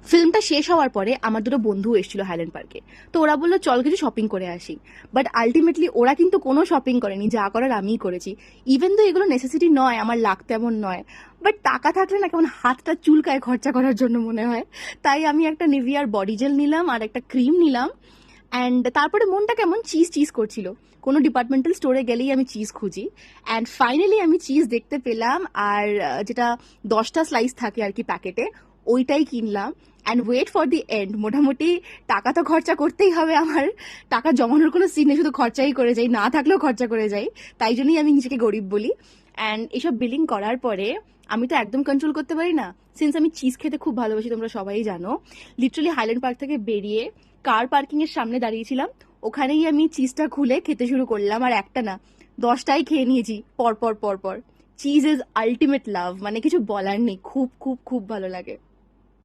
ফিল্মটা শেষ হওয়ার পরে আমার দুটো বন্ধু এসেছিল হাইল্যান্ড পার্কে। তো ওরা বললো চল কিছু শপিং করে আসি। বাট আলটিমেটলি ওরা কিন্তু কোনো শপিং করেনি, যা করার আমিই করেছি। ইভেন তো এগুলো নেসেসিটি নয়, আমার লাগতে এমন নয়, বাট টাকা থাকলে না কেমন হাতটা চুলকায় খরচা করার জন্য মনে হয়। তাই আমি একটা নিভিয়ার বডি জেল নিলাম আর একটা ক্রিম নিলাম। অ্যান্ড তারপরে মনটা কেমন চিজ চিজ করছিল। কোনো ডিপার্টমেন্টাল স্টোরে গেলেই আমি চিজ খুঁজি, অ্যান্ড ফাইনালি আমি চিজ দেখতে পেলাম। আর যেটা 10টা স্লাইস থাকে আর কি প্যাকেটে, ওইটাই কিনলাম। And wait for the end, মোটামুটি টাকা তো খরচা করতেই হবে আমার। টাকা জমানোর কোনো সিন নেই, শুধু খরচাই করে যাই, না থাকলেও খরচা করে যাই। তাই জন্যই আমি নিজেকে গরিব বলি। অ্যান্ড এসব বিলিং করার পরে আমি তো একদম কন্ট্রোল করতে পারি না, সিন্স আমি চিজ খেতে খুব ভালোবাসি, তোমরা সবাই জানো। লিটারালি হাইল্যান্ড পার্ক থেকে বেরিয়ে কার পার্কিং এর সামনে দাঁড়িয়েছিলাম, ওখানেই আমি চিজটা খুলে খেতে শুরু করলাম। আর একটা না, 10টাই খেয়ে নিয়েছি পর পর পর পর। চিজ ইজ আলটিমেট লাভ, মানে কিছু বলার নেই, খুব খুব খুব ভালো লাগে।